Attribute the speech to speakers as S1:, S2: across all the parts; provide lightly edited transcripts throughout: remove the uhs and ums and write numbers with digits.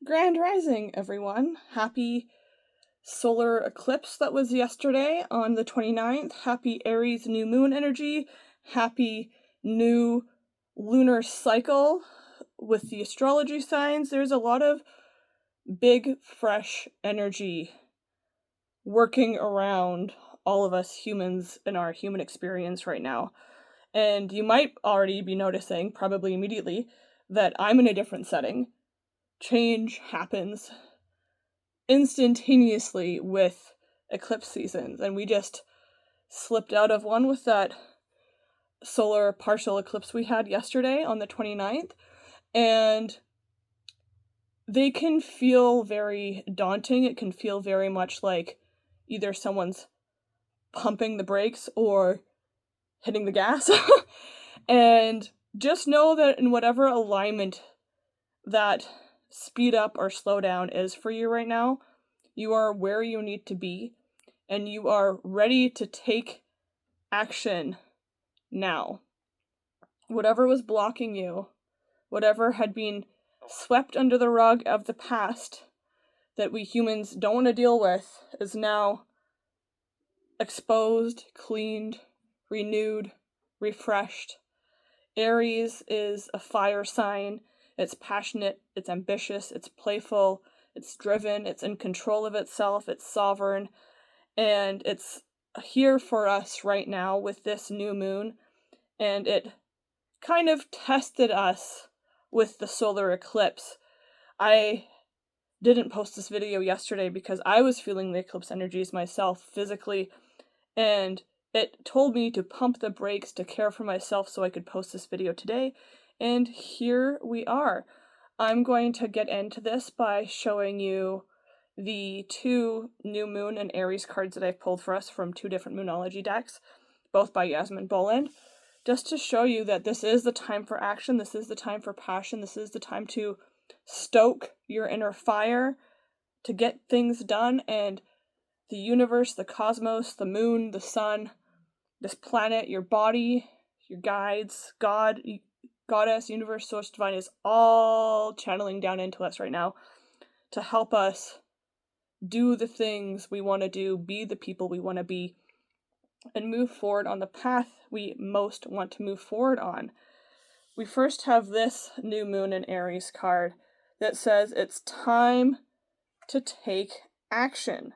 S1: Grand Rising, everyone. Happy Solar Eclipse that was yesterday on the 29th. Happy Aries new moon energy. Happy new lunar cycle with the astrology signs. There's a lot of big, fresh energy working around all of us humans in our human experience right now. And you might already be noticing, probably immediately, that I'm in a different setting. Change happens instantaneously with eclipse seasons, and we just slipped out of one with that solar partial eclipse we had yesterday on the 29th, and they can feel very daunting. It can feel very much like either someone's pumping the brakes or hitting the gas. And just know that in whatever alignment that speed up or slow down is for you right now, you are where you need to be, and you are ready to take action now. Whatever was blocking you, whatever had been swept under the rug of the past that we humans don't want to deal with, is now exposed, cleaned, renewed, refreshed. Aries is a fire sign. It's passionate, it's ambitious, it's playful, it's driven, it's in control of itself, it's sovereign, and it's here for us right now with this new moon, and it kind of tested us with the solar eclipse. I didn't post this video yesterday because I was feeling the eclipse energies myself physically, and it told me to pump the brakes to care for myself so I could post this video today. And here we are. I'm going to get into this by showing you the two new moon and Aries cards that I've pulled for us from two different moonology decks, both by Yasmin Boland, just to show you that this is the time for action, this is the time for passion, this is the time to stoke your inner fire, to get things done, and the universe, the cosmos, the moon, the sun, this planet, your body, your guides, God, Goddess, universe, source, divine is all channeling down into us right now to help us do the things we want to do, be the people we want to be, and move forward on the path we most want to move forward on. We first have this new moon in Aries card that says it's time to take action.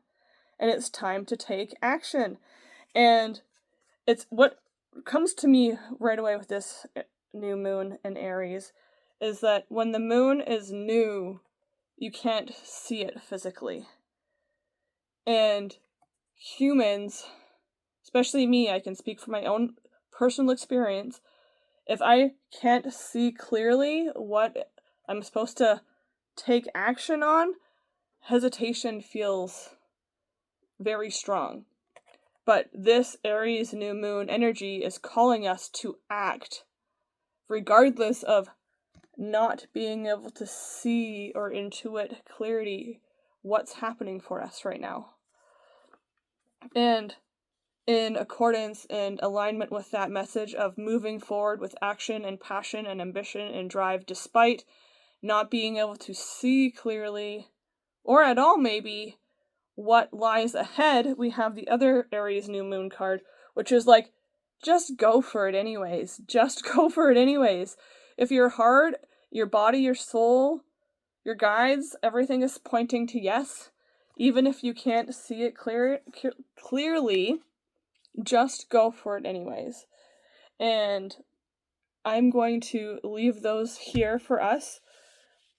S1: And it's time to take action. And it's what comes to me right away with this new moon in Aries is that when the moon is new, you can't see it physically. And humans, especially me, I can speak from my own personal experience, if I can't see clearly what I'm supposed to take action on, hesitation feels very strong. But this Aries new moon energy is calling us to act, regardless of not being able to see or intuit clarity what's happening for us right now. And in accordance and alignment with that message of moving forward with action and passion and ambition and drive, despite not being able to see clearly, or at all maybe, what lies ahead, we have the other Aries new moon card, which is like, just go for it anyways. Just go for it anyways. If your heart, your body, your soul, your guides, everything is pointing to yes, even if you can't see it clearly, just go for it anyways. And I'm going to leave those here for us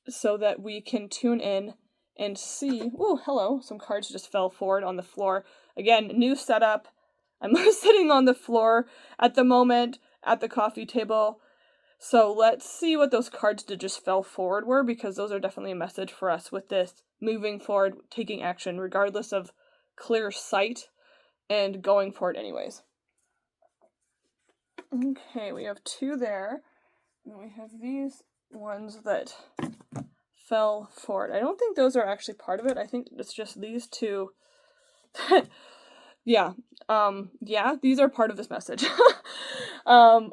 S1: so that we can tune in and see. Oh, hello. Some cards just fell forward on the floor. Again, new setup. I'm sitting on the floor at the moment at the coffee table. So let's see what those cards that just fell forward were, because those are definitely a message for us with this moving forward, taking action, regardless of clear sight, and going for it anyways. Okay, we have two there. And we have these ones that fell forward. I don't think those are actually part of it. I think it's just these two. Yeah, these are part of this message.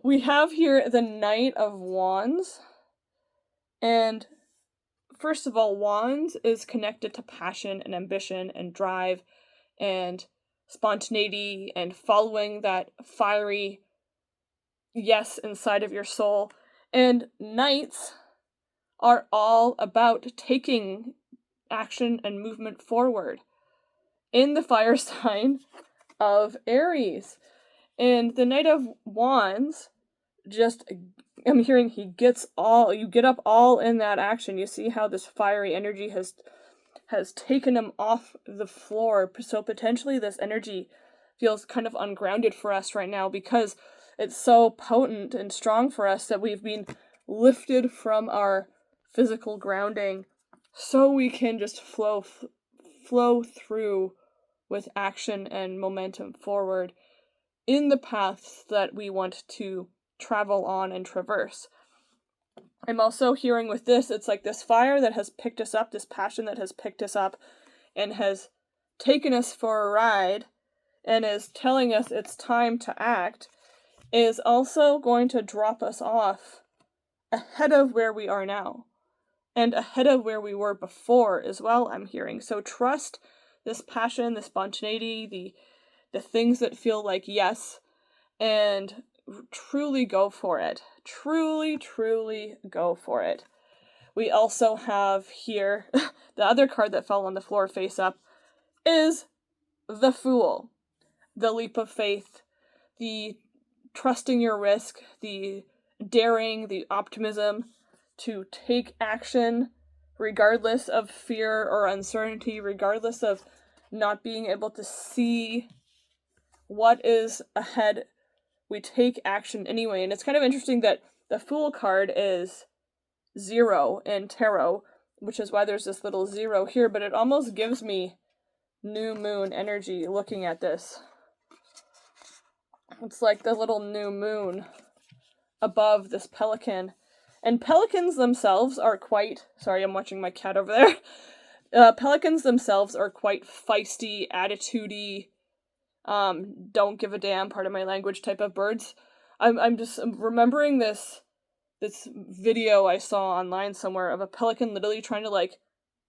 S1: We have here the Knight of Wands, and first of all, Wands is connected to passion and ambition and drive and spontaneity and following that fiery yes inside of your soul. And Knights are all about taking action and movement forward in the fire sign of Aries. And the Knight of Wands, I'm hearing you get up all in that action. You see how this fiery energy has taken him off the floor. So potentially this energy feels kind of ungrounded for us right now because it's so potent and strong for us that we've been lifted from our physical grounding so we can just flow through with action and momentum forward in the paths that we want to travel on and traverse. I'm also hearing with this, it's like this fire that has picked us up, this passion that has picked us up and has taken us for a ride and is telling us it's time to act, is also going to drop us off ahead of where we are now and ahead of where we were before as well, I'm hearing. So trust this passion, the spontaneity, the things that feel like yes, and truly go for it. Truly go for it. We also have here, the other card that fell on the floor face up is the Fool. The leap of faith, the trusting your risk, the daring, the optimism to take action regardless of fear or uncertainty, regardless of not being able to see what is ahead. We take action anyway. And it's kind of interesting that the Fool card is 0 in tarot, which is why there's this little 0 here, but it almost gives me new moon energy looking at this. It's like the little new moon above this pelican. And pelicans themselves are quite... Sorry, I'm watching my cat over there. Pelicans themselves are quite feisty, attitude-y, don't give a damn, part of my language type of birds. I'm just remembering this video I saw online somewhere of a pelican literally trying to, like,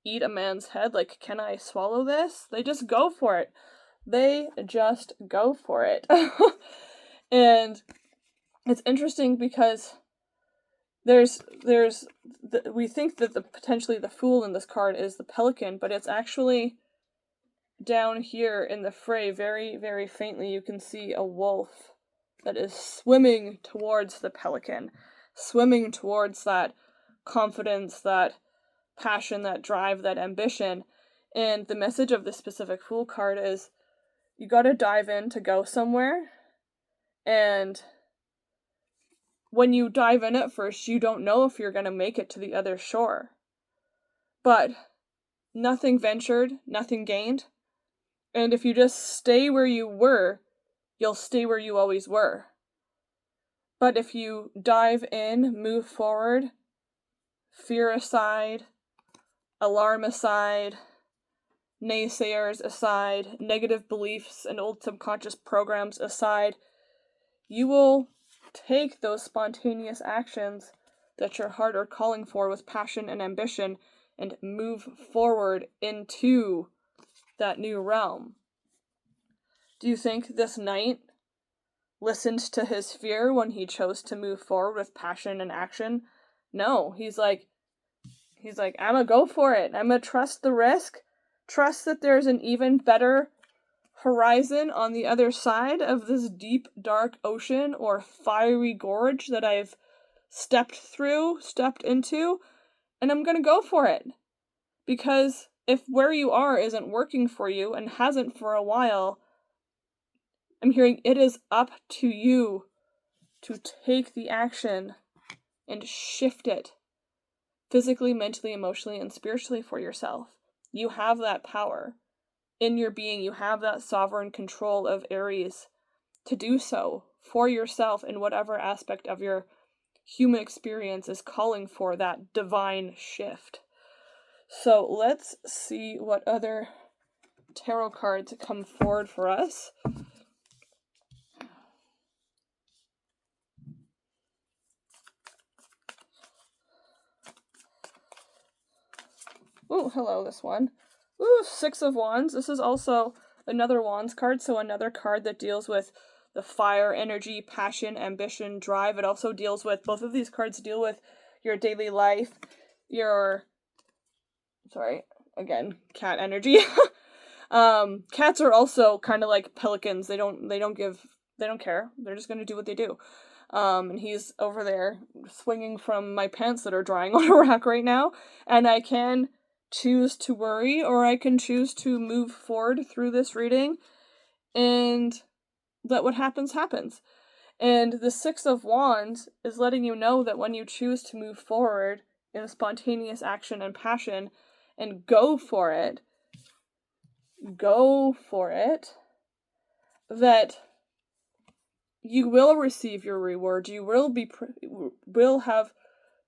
S1: eat a man's head. Like, can I swallow this? They just go for it. They just go for it. And it's interesting because we think that potentially the Fool in this card is the pelican, but it's actually down here in the fray, very, very faintly, you can see a wolf that is swimming towards the pelican, swimming towards that confidence, that passion, that drive, that ambition. And the message of this specific Fool card is you gotta dive in to go somewhere, and when you dive in at first, you don't know if you're gonna make it to the other shore. But nothing ventured, nothing gained. And if you just stay where you were, you'll stay where you always were. But if you dive in, move forward, fear aside, alarm aside, naysayers aside, negative beliefs and old subconscious programs aside, you will take those spontaneous actions that your heart are calling for with passion and ambition and move forward into that new realm. Do you think this knight listened to his fear when he chose to move forward with passion and action? No, he's like, I'm gonna go for it. I'm gonna trust the risk. Trust that there's an even better horizon on the other side of this deep, dark ocean or fiery gorge that I've stepped into, and I'm gonna go for it. Because if where you are isn't working for you and hasn't for a while, I'm hearing it is up to you to take the action and shift it physically, mentally, emotionally, and spiritually for yourself. You have that power in your being. You have that sovereign control of Aries to do so for yourself in whatever aspect of your human experience is calling for that divine shift. So let's see what other tarot cards come forward for us. Ooh, hello, this one. Ooh, Six of Wands. This is also another Wands card, so another card that deals with the fire, energy, passion, ambition, drive. It also deals with, both of these cards deal with your daily life, your, sorry, again, cat energy. Cats are also kind of like pelicans. They don't care. They're just gonna do what they do. And he's over there swinging from my pants that are drying on a rack right now, and I can choose to worry, or I can choose to move forward through this reading and let what happens happens. And the Six of Wands is letting you know that when you choose to move forward in spontaneous action and passion and go for it, that you will receive your reward. You will have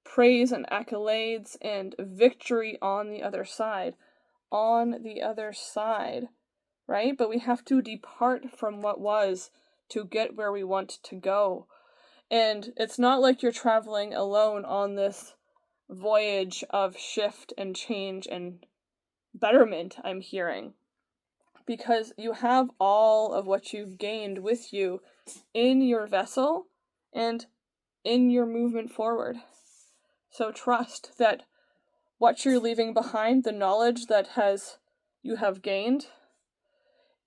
S1: praise and accolades and victory on the other side. Right? But we have to depart from what was to get where we want to go. And it's not like you're traveling alone on this voyage of shift and change and betterment, I'm hearing. Because you have all of what you've gained with you in your vessel and in your movement forward. So trust that what you're leaving behind, the knowledge that you have gained,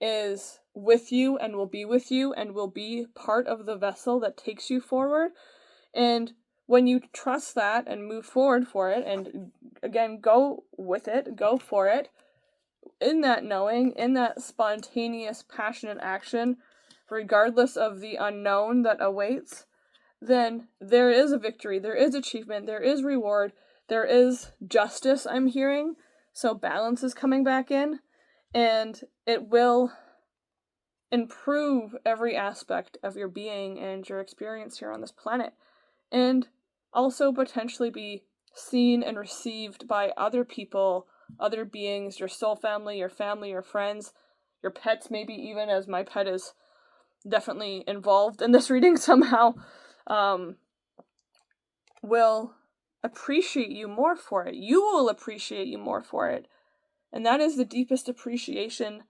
S1: is with you and will be with you and will be part of the vessel that takes you forward. And when you trust that and move forward for it, and again, go with it, go for it, in that knowing, in that spontaneous, passionate action, regardless of the unknown that awaits, then there is a victory, there is achievement, there is reward, there is justice, I'm hearing. So balance is coming back in, and it will improve every aspect of your being and your experience here on this planet, and also potentially be seen and received by other people, other beings, your soul family, your friends, your pets, maybe even, as my pet is definitely involved in this reading somehow, will appreciate you more for it. You will appreciate you more for it. And that is the deepest appreciation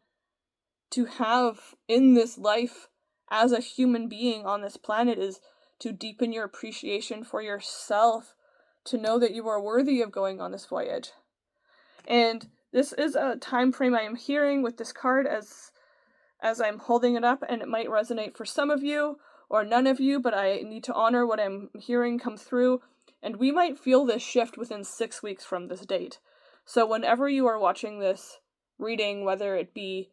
S1: to have in this life as a human being on this planet, is to deepen your appreciation for yourself, to know that you are worthy of going on this voyage. And this is a time frame I am hearing with this card as I'm holding it up, and it might resonate for some of you or none of you, but I need to honor what I'm hearing come through, and we might feel this shift within 6 weeks from this date. So whenever you are watching this reading, whether it be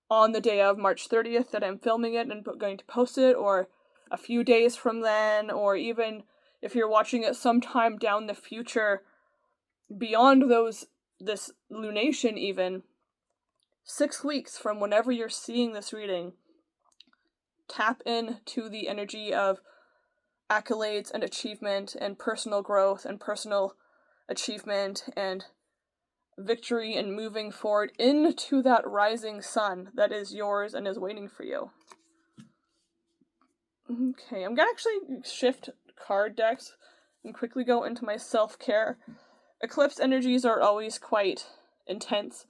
S1: on the day of March 30th that I'm filming it and going to post it, or a few days from then, or even if you're watching it sometime down the future, beyond this lunation even, 6 weeks from whenever you're seeing this reading, tap into the energy of accolades and achievement and personal growth and personal achievement and victory and moving forward into that rising sun that is yours and is waiting for you. Okay, I'm gonna actually shift card decks and quickly go into my self-care. Eclipse energies are always quite intense,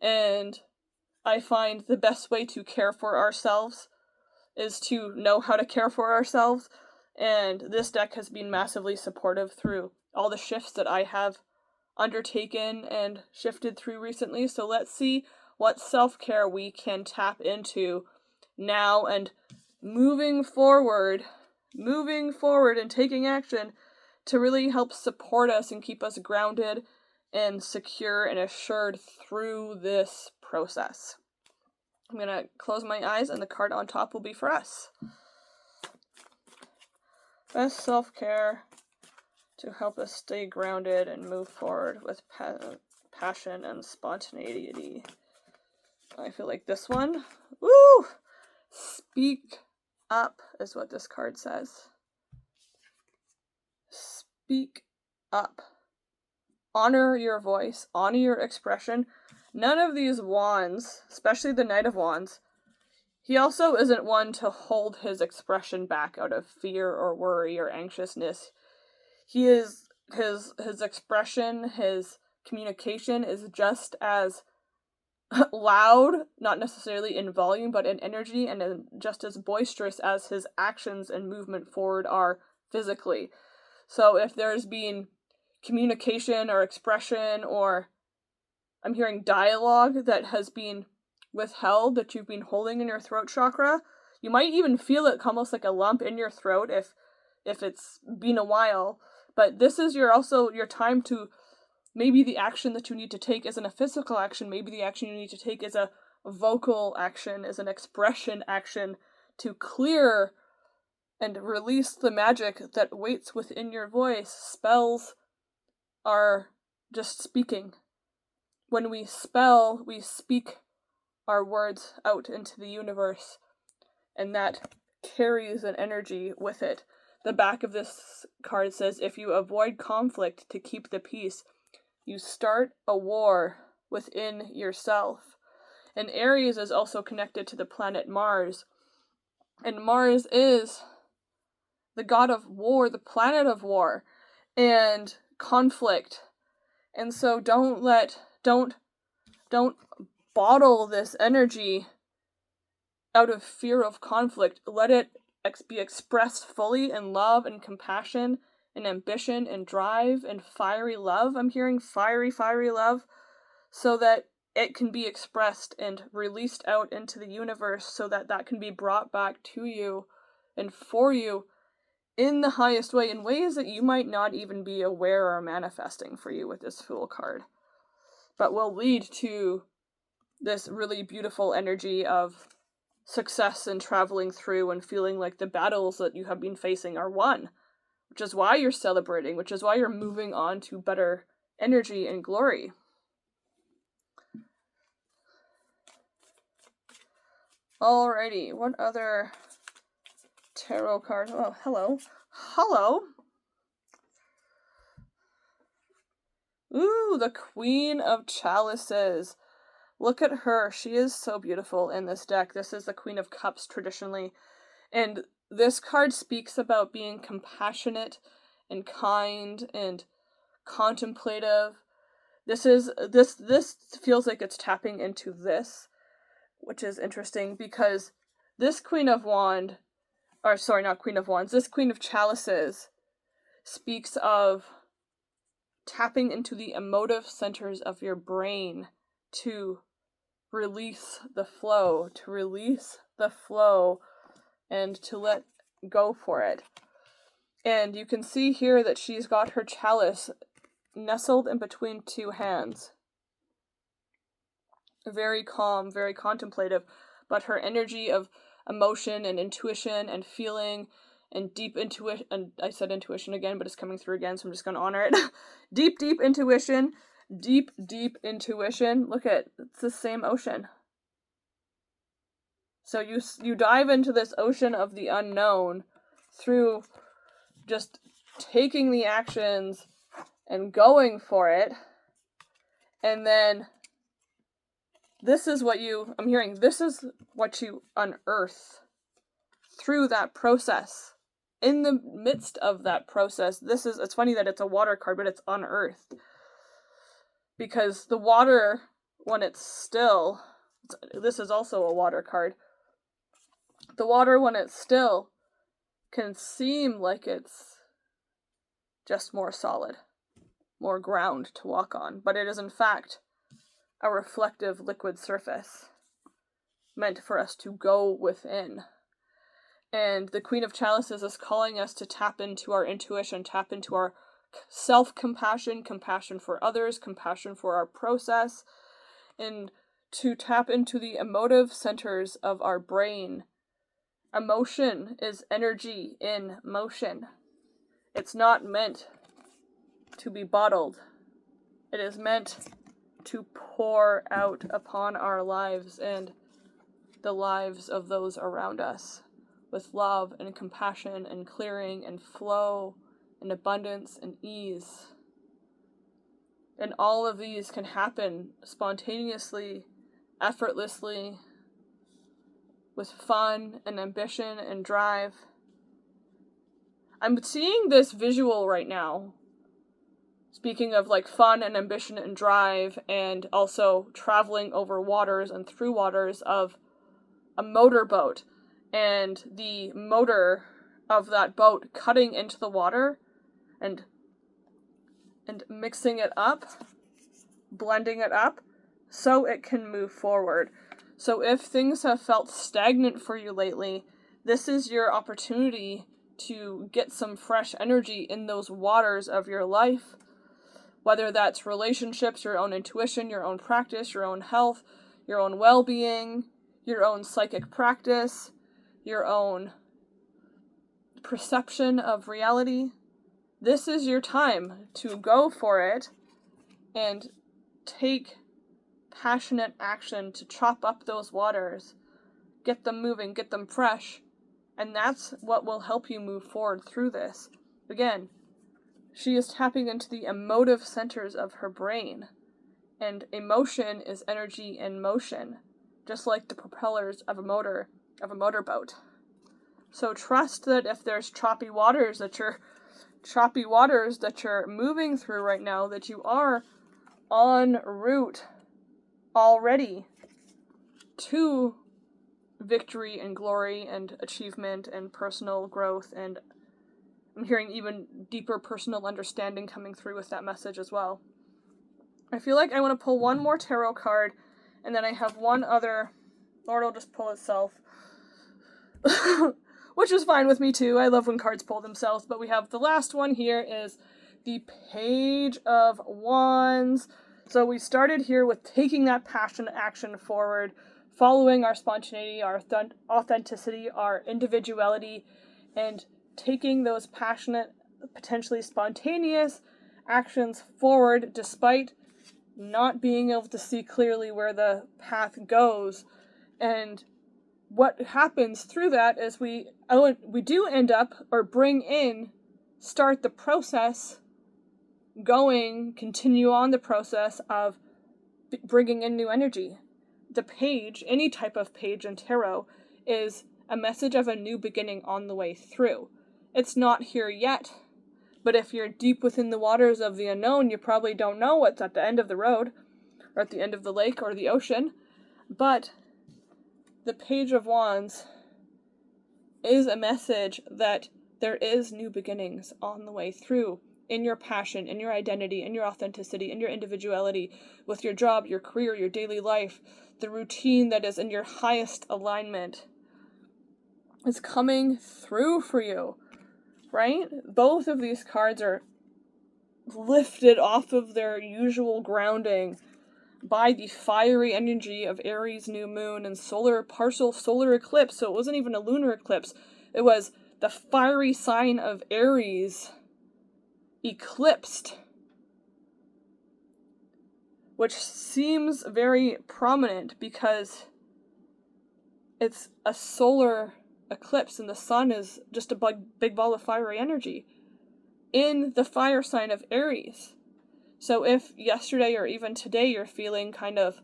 S1: and I find the best way to care for ourselves is to know how to care for ourselves, and this deck has been massively supportive through all the shifts that I have undertaken and shifted through recently. So let's see what self-care we can tap into now, and moving forward and taking action to really help support us and keep us grounded and secure and assured through this process. I'm going to close my eyes, and the card on top will be for us. Best self-care to help us stay grounded and move forward with passion and spontaneity. I feel like this one. Woo! Speak up is what this card says. Speak up. Honor your voice. Honor your expression. None of these wands, especially the Knight of Wands, he also isn't one to hold his expression back out of fear or worry or anxiousness. He is his expression, his communication is just as loud, not necessarily in volume, but in energy, and just as boisterous as his actions and movement forward are physically. So if there's been communication or expression, or I'm hearing dialogue that has been withheld, that you've been holding in your throat chakra, you might even feel it almost like a lump in your throat if it's been a while. But this is your time to, maybe the action that you need to take isn't a physical action. Maybe the action you need to take is a vocal action, is an expression action to clear and release the magic that waits within your voice. Spells are just speaking. When we spell, we speak our words out into the universe, and that carries an energy with it. The back of this card says, if you avoid conflict to keep the peace, you start a war within yourself. And Aries is also connected to the planet Mars. And Mars is the god of war, the planet of war and conflict. And so don't bottle this energy out of fear of conflict. Let it be expressed fully in love and compassion and ambition and drive and fiery love. I'm hearing fiery love, so that it can be expressed and released out into the universe, so that that can be brought back to you and for you in the highest way, in ways that you might not even be aware are manifesting for you with this Fool card, but will lead to this really beautiful energy of success and traveling through and feeling like the battles that you have been facing are won, which is why you're celebrating, which is why you're moving on to better energy and glory. Alrighty, what other tarot cards? Oh, hello. Ooh, the Queen of Chalices. Look at her. She is so beautiful in this deck. This is the Queen of Cups traditionally. And this card speaks about being compassionate and kind and contemplative. This feels like it's tapping into this, which is interesting, because this Queen of Wands, this Queen of Chalices speaks of tapping into the emotive centers of your brain to release the flow, and to let go for it. And you can see here that she's got her chalice nestled in between two hands. Very calm, very contemplative, but her energy of emotion and intuition and feeling and deep intuition, and I said intuition again, but it's coming through again, so I'm just going to honor it. deep intuition. Look at, it's the same ocean. So you dive into this ocean of the unknown through just taking the actions and going for it. And then this is what you unearth through that process. In the midst of that process, it's funny that it's a water card, but it's unearthed. Because the water, when it's still, this is also a water card. The water, when it's still, can seem like it's just more solid, more ground to walk on, but it is in fact a reflective liquid surface meant for us to go within. And the Queen of Chalices is calling us to tap into our intuition, tap into our self-compassion, compassion for others, compassion for our process, and to tap into the emotive centers of our brain. Emotion is energy in motion. It's not meant to be bottled. It is meant to pour out upon our lives and the lives of those around us with love and compassion and clearing and flow and abundance and ease. And all of these can happen spontaneously, effortlessly, with fun and ambition and drive. I'm seeing this visual right now Speaking of like fun and ambition and drive, and also traveling over waters and through waters of a motorboat, and the motor of that boat cutting into the water and mixing it up, blending it up, so it can move forward. So if things have felt stagnant for you lately, this is your opportunity to get some fresh energy in those waters of your life, whether that's relationships, your own intuition, your own practice, your own health, your own well-being, your own psychic practice, your own perception of reality. This is your time to go for it and take passionate action to chop up those waters, get them moving, get them fresh, and that's what will help you move forward through this. Again, she is tapping into the emotive centers of her brain, and emotion is energy in motion, just like the propellers of a motorboat. So trust that if there's choppy waters that you're moving through right now, that you are en route already to victory and glory and achievement and personal growth, and I'm hearing even deeper personal understanding coming through with that message as well. I feel like I want to pull one more tarot card, and then I have one other, or it'll just pull itself, which is fine with me too. I love when cards pull themselves, but we have the last one here is the Page of Wands. So we started here with taking that passionate action forward, following our spontaneity, our authenticity, our individuality, and taking those passionate, potentially spontaneous actions forward despite not being able to see clearly where the path goes. And what happens through that is we do end up, or start the process continue on the process of bringing in new energy. The page, any type of page in tarot, is a message of a new beginning on the way through. It's not here yet, but if you're deep within the waters of the unknown, you probably don't know what's at the end of the road, or at the end of the lake, or the ocean. But the Page of Wands is a message that there is new beginnings on the way through, in your passion, in your identity, in your authenticity, in your individuality, with your job, your career, your daily life, the routine that is in your highest alignment is coming through for you, right? Both of these cards are lifted off of their usual grounding by the fiery energy of Aries new moon and partial solar eclipse. So it wasn't even a lunar eclipse. It was the fiery sign of Aries eclipsed, which seems very prominent because it's a solar eclipse and the sun is just a big ball of fiery energy in the fire sign of Aries. So if yesterday or even today you're feeling kind of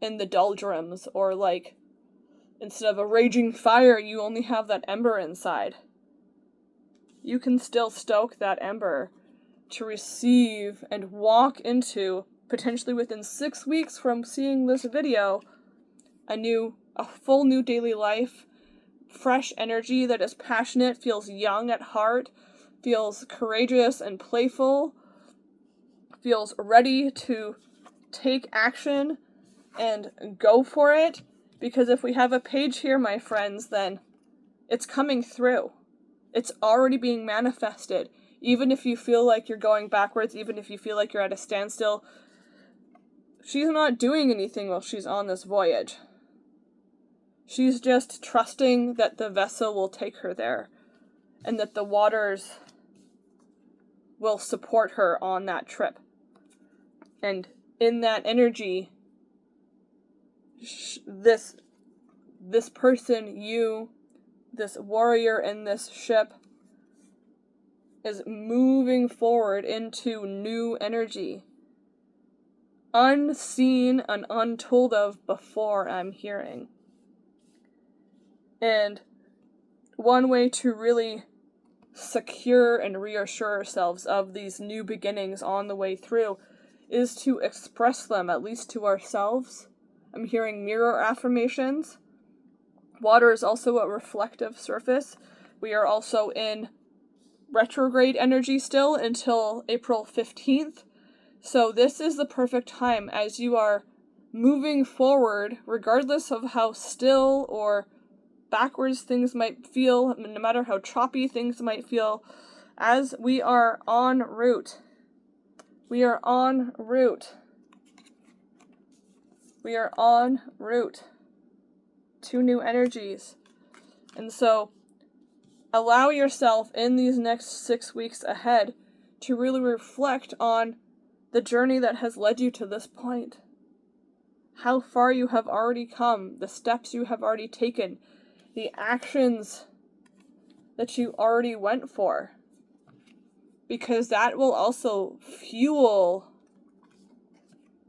S1: in the doldrums, or like instead of a raging fire you only have that ember inside, you can still stoke that ember to receive and walk into, potentially within 6 weeks from seeing this video, a full new daily life, fresh energy that is passionate, feels young at heart, feels courageous and playful, feels ready to take action and go for it. Because if we have a page here, my friends, then it's coming through. It's already being manifested. Even if you feel like you're going backwards, even if you feel like you're at a standstill, she's not doing anything while she's on this voyage. She's just trusting that the vessel will take her there, and that the waters will support her on that trip. And in that energy, this person, you, this warrior in this ship, is moving forward into new energy, unseen and untold of before, I'm hearing. And one way to really secure and reassure ourselves of these new beginnings on the way through is to express them, at least to ourselves. I'm hearing mirror affirmations. Water is also a reflective surface. We are also in retrograde energy still until April 15th. So this is the perfect time as you are moving forward, regardless of how still or backwards things might feel, no matter how choppy things might feel, as we are en route. We are en route. We are en route to new energies. And so, allow yourself in these next 6 weeks ahead to really reflect on the journey that has led you to this point. How far you have already come, the steps you have already taken, the actions that you already went for. Because that will also fuel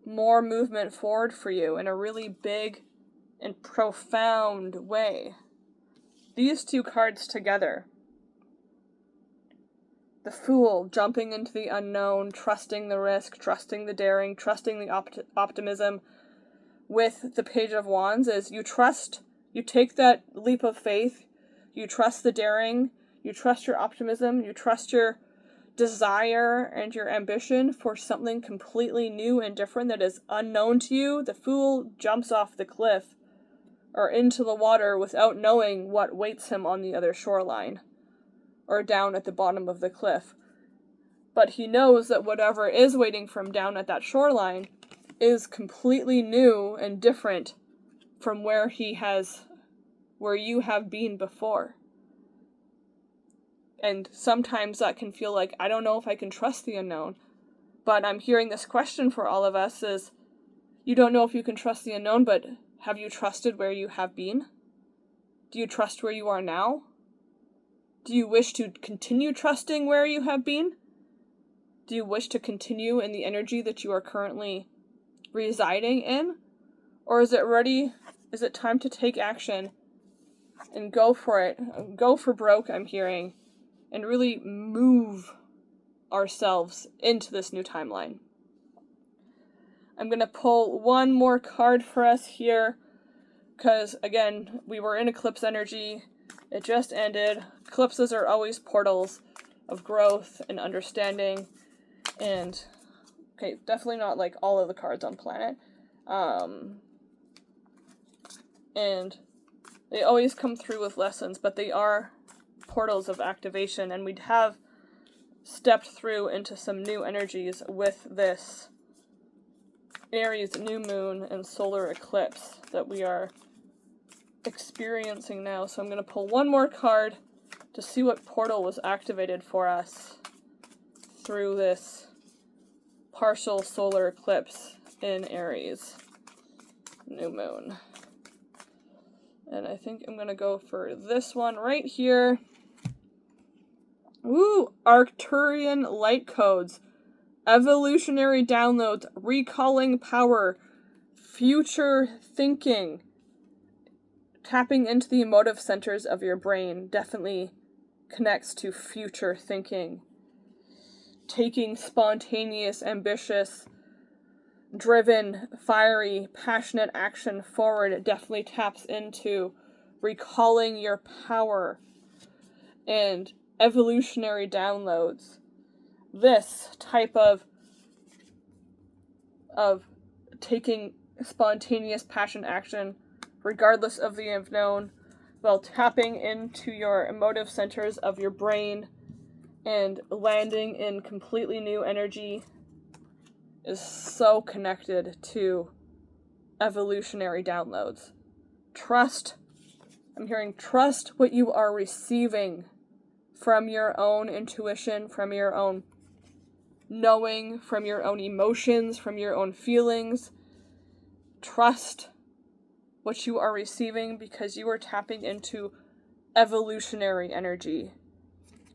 S1: more movement forward for you in a really big and profound way. These two cards together, the Fool jumping into the unknown, trusting the risk, trusting the daring, trusting the optimism, with the Page of Wands is you trust, you take that leap of faith, you trust the daring, you trust your optimism, you trust your desire and your ambition for something completely new and different that is unknown to you. The Fool jumps off the cliff or into the water without knowing what waits him on the other shoreline or down at the bottom of the cliff. But he knows that whatever is waiting for him down at that shoreline is completely new and different from where you have been before. And sometimes that can feel like, I don't know if I can trust the unknown. But I'm hearing this question for all of us is, you don't know if you can trust the unknown, but have you trusted where you have been? Do you trust where you are now? Do you wish to continue trusting where you have been? Do you wish to continue in the energy that you are currently residing in? Or is it time to take action and go for it? Go for broke, I'm hearing, and really move ourselves into this new timeline. I'm going to pull one more card for us here, because, again, we were in eclipse energy. It just ended. Eclipses are always portals of growth and understanding, and, okay, definitely not like all of the cards on planet. And they always come through with lessons, but they are portals of activation, and we'd have stepped through into some new energies with this Aries new moon and solar eclipse that we are experiencing now. So I'm going to pull one more card to see what portal was activated for us through this partial solar eclipse in Aries new moon. And I think I'm going to go for this one right here. Ooh, Arcturian light codes. Evolutionary downloads, recalling power, future thinking. Tapping into the emotive centers of your brain definitely connects to future thinking. Taking spontaneous, ambitious, driven, fiery, passionate action forward definitely taps into recalling your power and evolutionary downloads. This type of taking spontaneous passion action, regardless of the unknown, while tapping into your emotive centers of your brain and landing in completely new energy is so connected to evolutionary downloads. Trust, I'm hearing trust what you are receiving from your own intuition, from your own knowing, from your own emotions, from your own feelings. Trust what you are receiving because you are tapping into evolutionary energy.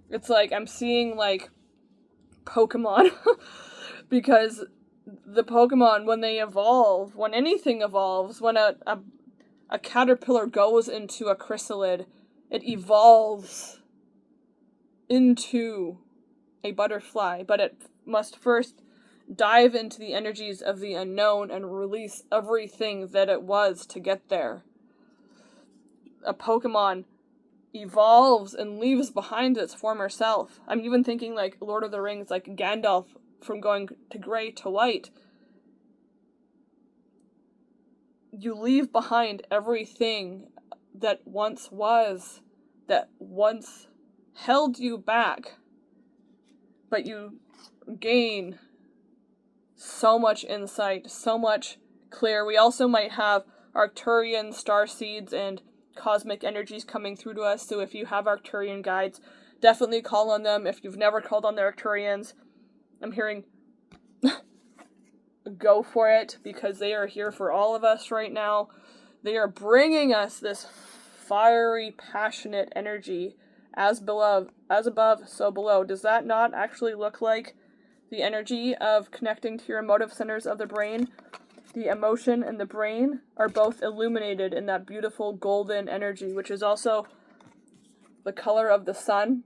S1: It's like I'm seeing like Pokemon because the Pokemon, when they evolve, when anything evolves, when a caterpillar goes into a chrysalid, it evolves into a butterfly, but it must first dive into the energies of the unknown and release everything that it was to get there. A Pokemon evolves and leaves behind its former self. I'm even thinking like Lord of the Rings, like Gandalf from going to gray to white. You leave behind everything that once was, that once held you back, but you gain so much insight, so much clear. We also might have Arcturian star seeds and cosmic energies coming through to us, so if you have Arcturian guides, definitely call on them. If you've never called on the Arcturians, I'm hearing go for it, because they are here for all of us right now. They are bringing us this fiery, passionate energy, as above, so below. Does that not actually look like the energy of connecting to your emotive centers of the brain? The emotion and the brain are both illuminated in that beautiful golden energy, which is also the color of the sun,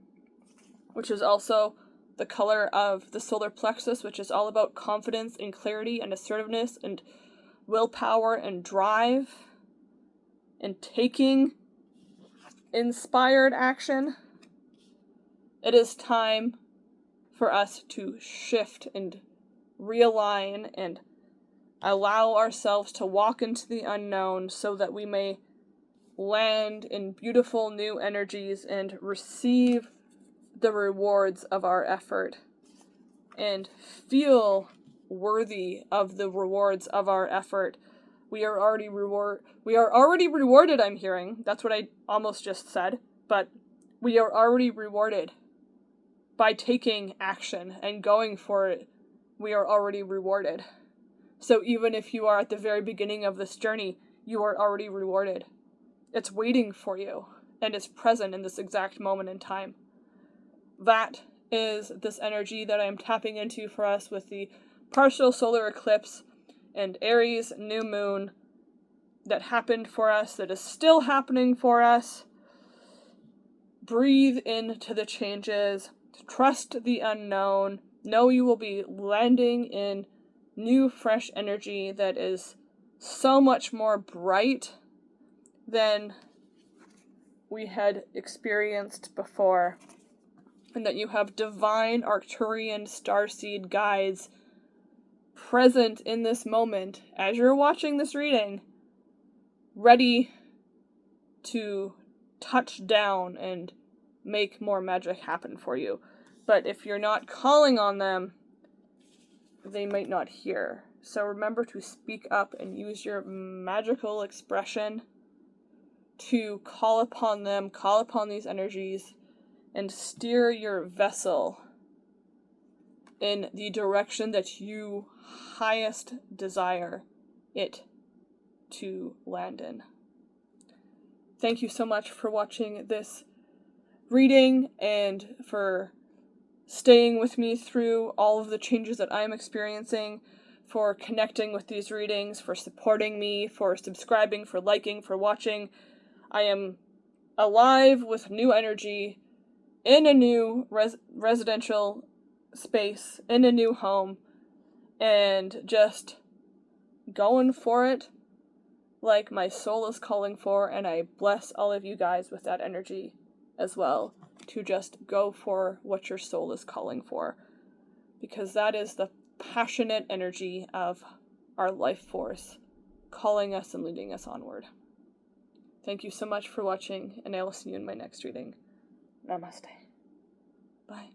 S1: which is also the color of the solar plexus, which is all about confidence and clarity and assertiveness and willpower and drive and taking inspired action. It is time for us to shift and realign and allow ourselves to walk into the unknown so that we may land in beautiful new energies and receive the rewards of our effort and feel worthy of the rewards of our effort. We are already rewarded, I'm hearing. That's what I almost just said, but we are already rewarded by taking action and going for it. We are already rewarded. So even if you are at the very beginning of this journey, you are already rewarded. It's waiting for you, and it's present in this exact moment in time. That is this energy that I am tapping into for us with the partial solar eclipse and Aries new moon that happened for us, that is still happening for us. Breathe into the changes. Trust the unknown. Know you will be landing in new, fresh energy that is so much more bright than we had experienced before. And that you have divine Arcturian starseed guides present in this moment as you're watching this reading, ready to touch down and make more magic happen for you. But if you're not calling on them, they might not hear. So remember to speak up and use your magical expression to call upon them, call upon these energies, and steer your vessel in the direction that you highest desire it to land in. Thank you so much for watching this reading and for staying with me through all of the changes that I'm experiencing, for connecting with these readings, for supporting me, for subscribing, for liking, for watching. I am alive with new energy in a new residential space, in a new home, and just going for it like my soul is calling for, and I bless all of you guys with that energy as well, to just go for what your soul is calling for, because that is the passionate energy of our life force calling us and leading us onward. Thank you so much for watching, and I will see you in my next reading. Namaste. Bye.